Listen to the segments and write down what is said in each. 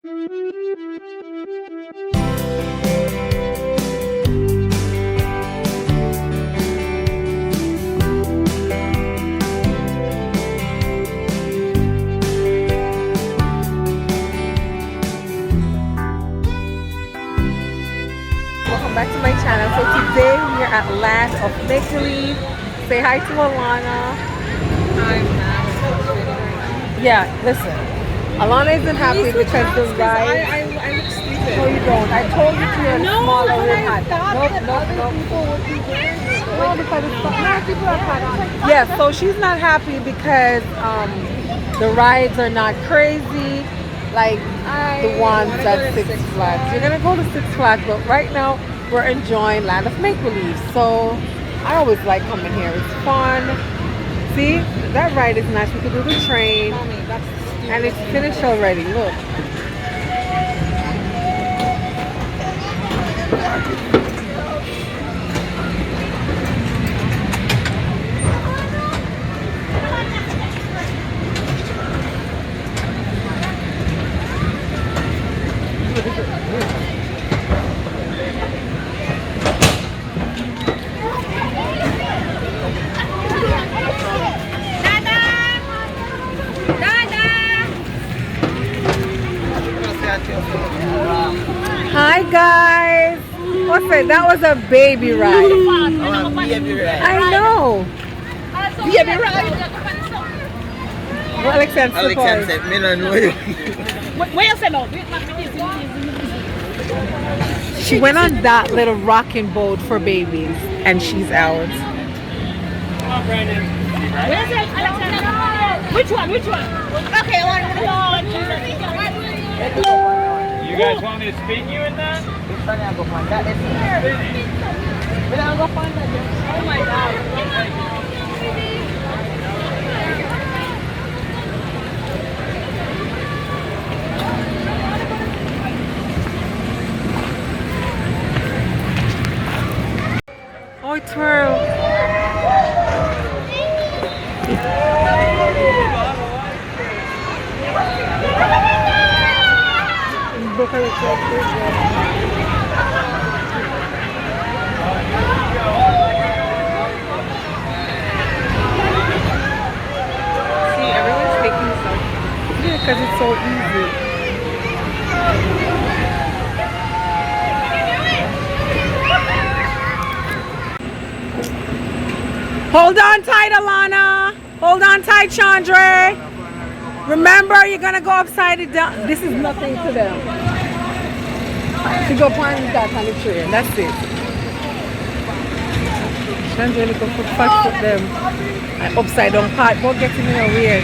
Welcome back to my channel. So today we are at Land of Make-Believe. Say hi to Alana. I'm not. Yeah, listen. Alana isn't happy because the ride. I look stupid. No, you don't. I told you to wear a smaller rim hat. Nope. People would be wearing it. No, because it's no, people are happy. Yeah, so she's not happy because the rides are not crazy like the ones at Six Flags. You're gonna go to Six Flags, but right now we're enjoying Land of Make Believe. So I always like coming here. It's fun. See, that ride is nice. We could do the train, and it's finished already. Look. Hi guys! What's it? That was a baby ride. Baby ride. I know. Baby ride. What Alexander Alexander said, me don't know you. Where you say no? She went on that little rocking boat for babies, and she's out. Where is it? Which one? Which one? Okay, one. You guys want me to speak you in that? Which one I go find? That is here. We don't go find that. Oh my God. Oh, it twirl. See, everyone's taking selfies. Yeah, because it's so easy. Hold on tight, Alana. Hold on tight, Chandra. Remember, you're gonna go upside it down. This is nothing to them. To go plant that on the tree, and that's it. Chandra, look up for 5 foot them. And upside down part, but getting in weird.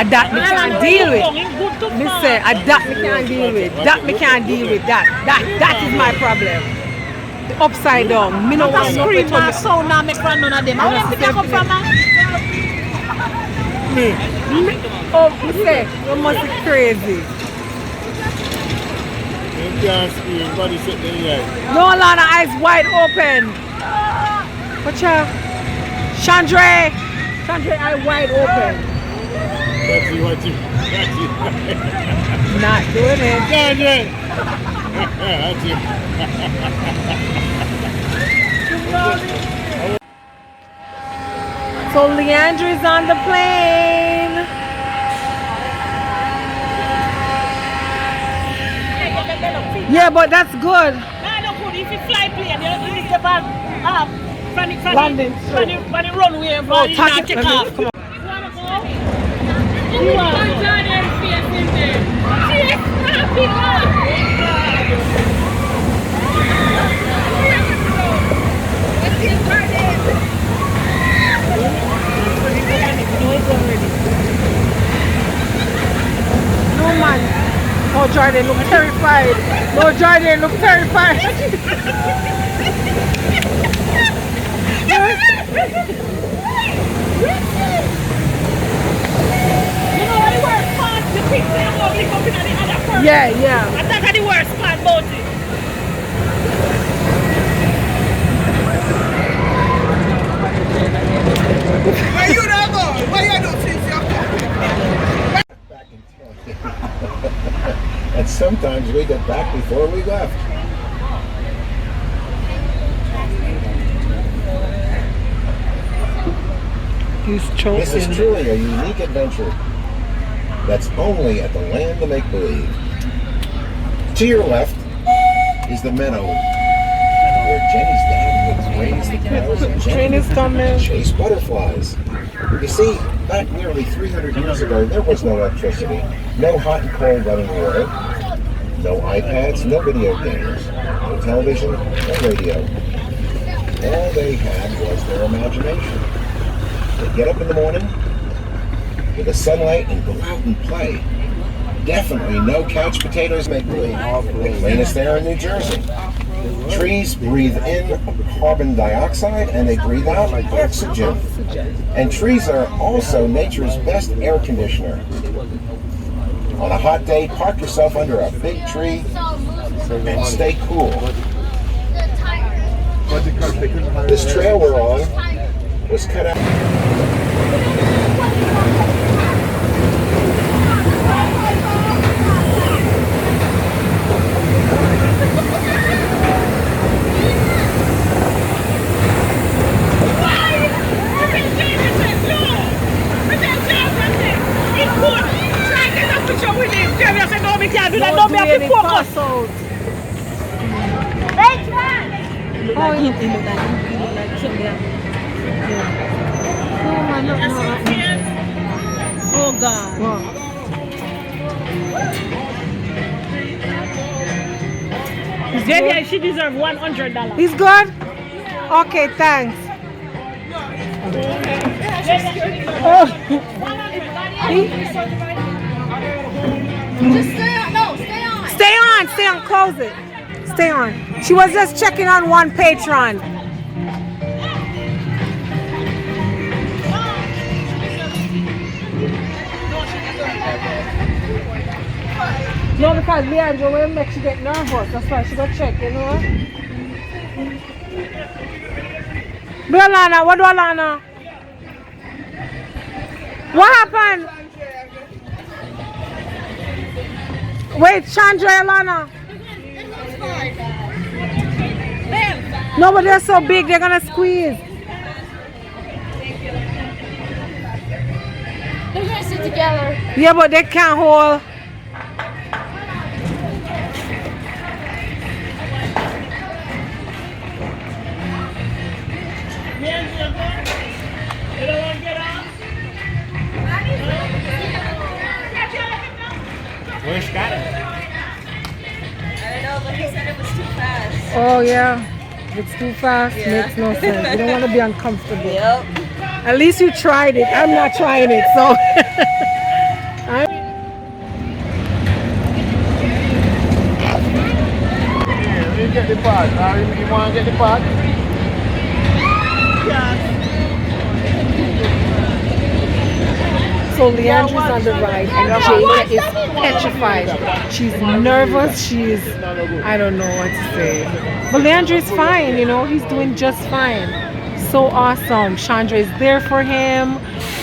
That me can't deal with. Me say, that me can't deal with. That me can't deal with. That is my problem. The upside down. Me no want to scream my sound now. Make fun none of them. I want to pick up from me. Oh, me say, you must be crazy. No, Lana, eyes wide open. Watch out. Chandra, eye wide open. Watch you. Not doing it. Chandra. So Leandre's on the plane. Yeah, but that's good. No, good. If you fly plane, you need the bag from the runway. Oh, take it off. Come on. You want to go? No man. Oh, Jordan look terrified. No, Jordan look terrified. You know what the worst part? The things they are ugly coming at the other person. Yeah. And that's the worst part. sometimes we get back before we left. He's choking. This is truly a unique adventure that's only at the Land of Make-Believe. To your left is the meadow where Jenny's dad would raise the cows and Jenny chase butterflies. You see, back nearly 300 years ago, there was no electricity, no hot and cold running water, no iPads, no video games, no television, no radio. All they had was their imagination. They'd get up in the morning with the sunlight and go out and play. Definitely no couch potatoes make-believe. The cleanest air in New Jersey. Trees breathe in carbon dioxide and they breathe out oxygen. And trees are also nature's best air conditioner. On a hot day, park yourself under a big tree and stay cool. This trail we're on was cut out. Oh God. Wow. Xavier, she deserves $100. He's good? Okay, thanks. Oh. Just stay on. No, stay on. Stay on, stay on, close it. Stay on. She was just checking on one patron. No, because Leandra will make she get nervous. That's why she got check, you know? But Alana, what do Alana? What happened? Wait, Chandra, Alana. No, but they're so big, they're gonna squeeze. They're gonna sit together. Yeah, but they can't hold. Where's Scotty? I don't know, but he said it was too fast. Oh yeah, it's too fast. Makes no sense. You don't want to be uncomfortable. Yep. At least you tried it. I'm not trying it, so. Let me get the pot. You want to get the pot? So Leandra's on the ride and Jada is petrified. She's nervous. She's, I don't know what to say. But Leandra is fine, you know. He's doing just fine. So awesome. Chandra is there for him.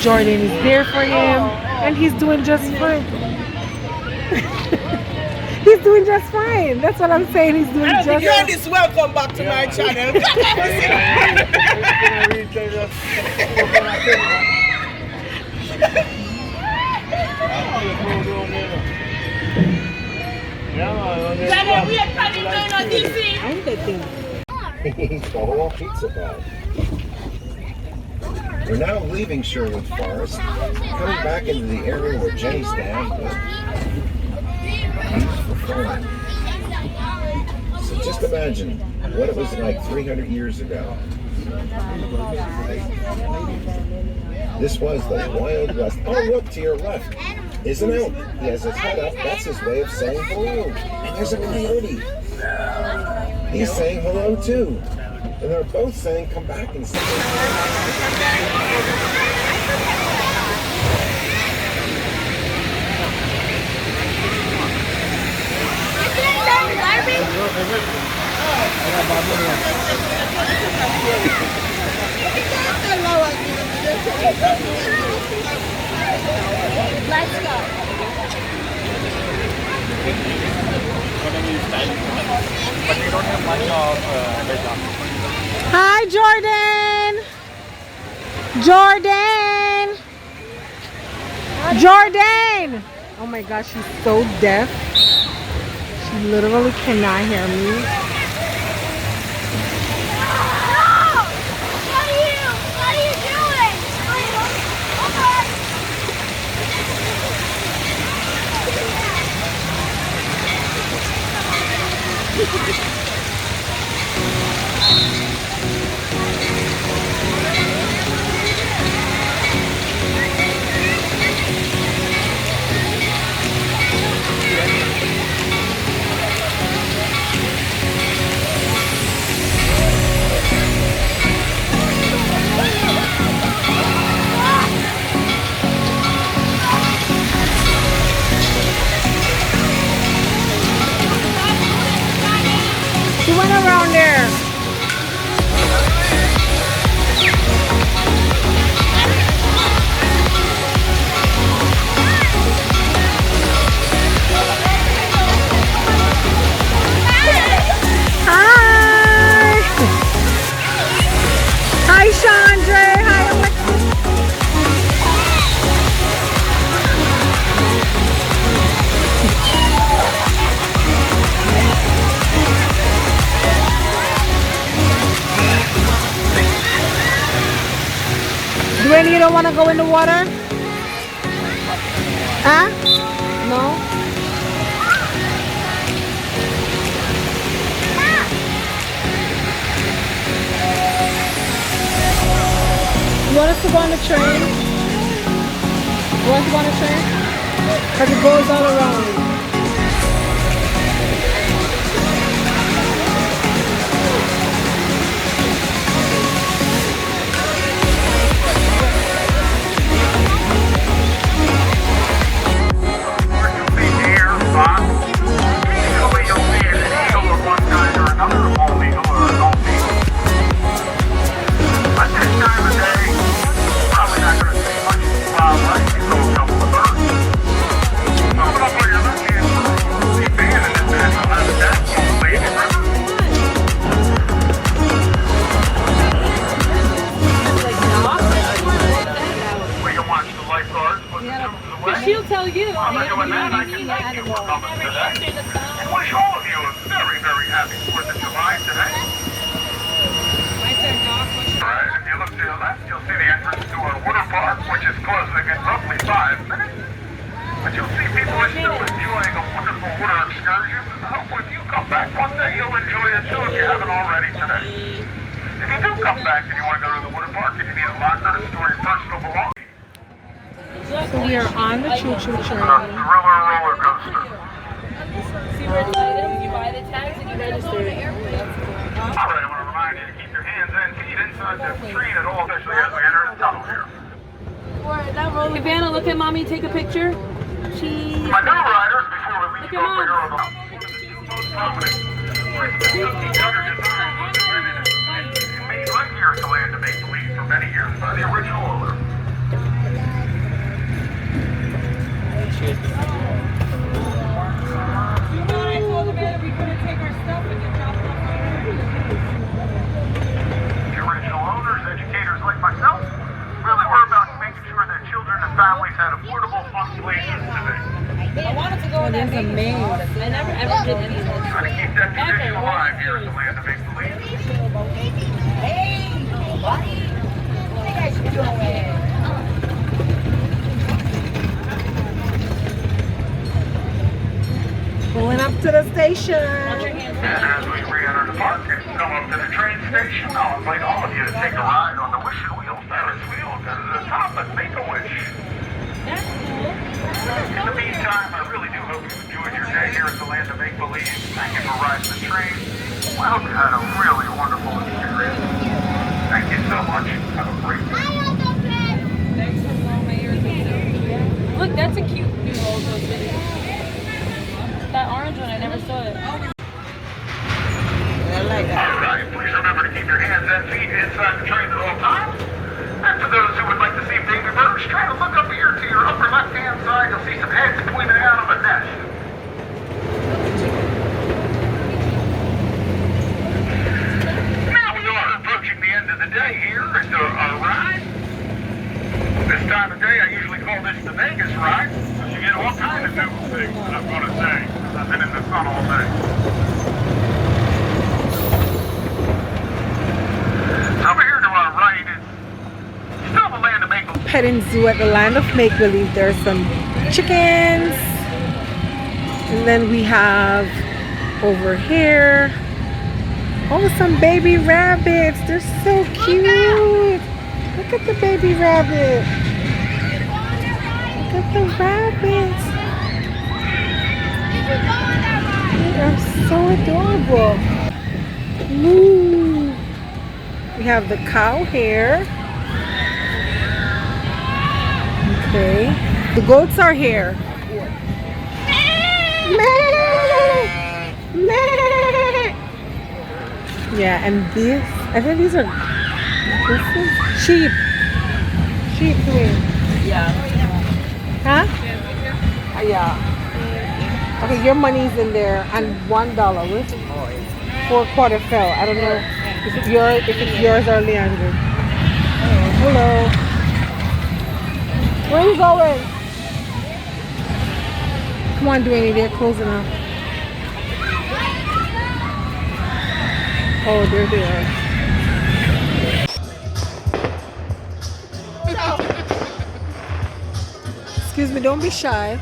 Jordan is there for him. And he's doing just fine. He's doing just fine. That's what I'm saying. He's doing just fine. Granny's welcome back to my channel. The whole pizza bag. We're now leaving Sherwood Forest, coming back into the area where Jenny's dad used for farming. So just imagine what it was like 300 years ago. This was the Wild West. Oh, look to your left is an elk. He has his head up. That's his way of saying hello. And there's a coyote. He's saying hello too. And they're both saying, come back and say Let's go. style, but we don't have much of veg options. Hi, Jordan. Jordan. Jordan. Oh my gosh, she's so deaf. She literally cannot hear me. She went around there. Hi. Hi, Chandra. Hi, Alexis. Dwayne, you don't want to go in the water? Huh? No? You want us to go on the train? You want to go on the train? Because it goes all around. She'll tell you. I'm not doing that. I can thank you for coming today. And wish all of you a very, very happy 4th of July today. Alright, if you look to your left, you'll see the entrance to our Waterpark, which is closing in roughly 5 minutes. But you'll see people are still enjoying a wonderful water excursion. And I hope if you come back one day, you'll enjoy it too if you haven't already today. If you do come back and you want to go to the Waterpark and you need a locker to store your personal belongings, So we are on the choo-choo train. a thriller roller coaster. See where it's items, you buy the tags and you register it. All right, I want to remind you to keep your hands and feet inside the train at all, especially as we enter the tunnel here. Hey, Vanna, look at mommy, take a picture. Cheese. My new riders, before we leave, Look at over here on Mom. the most prominent made right here at the Land of Make Believe for many years by the original owner. The original owners, educators like myself, really were about making sure that children and families had affordable, fun places to visit. I wanted to go in that maze. I never ever did any of this. Trying to keep that tradition alive here at the Land of Make Believe. Pulling up to the station. And as we re-enter the park and come up to the train station, I'll invite all of you to take a ride on the Wishing Wheel Ferris wheel to the top and make a wish. That's cool. In the meantime, I really do hope you enjoyed your day here at the Land of Make Believe. Thank you for riding the train. I hope you had a really wonderful experience. Thank you so much. Have a great day. Thanks for blowing my ears up. Look, that's a cute new roller coaster. That orange one, I never saw it. Alright, please remember to keep your hands and feet inside the train at all times. And for those who would like to see baby birds, try to look up here to your upper left-hand side. You'll see some heads pointing out of a nest. petting zoo at the Land of Make Believe. There's some chickens. And then we have over here, oh, some baby rabbits. They're so cute. Look at the baby rabbit. Look at the rabbits. They are so adorable. Ooh. We have the cow here. Okay. The goats are here. Yeah, and this, I think these are, this is sheep. Sheep to me. Yeah. Huh? Yeah. Okay, your money's in there and $1. Where's it? 4/4 fell. I don't know if it's yours or Leandro. Hello. Where are you going? Come on, Dwayne, they're closing up. Oh, there they are. Excuse me, don't be shy.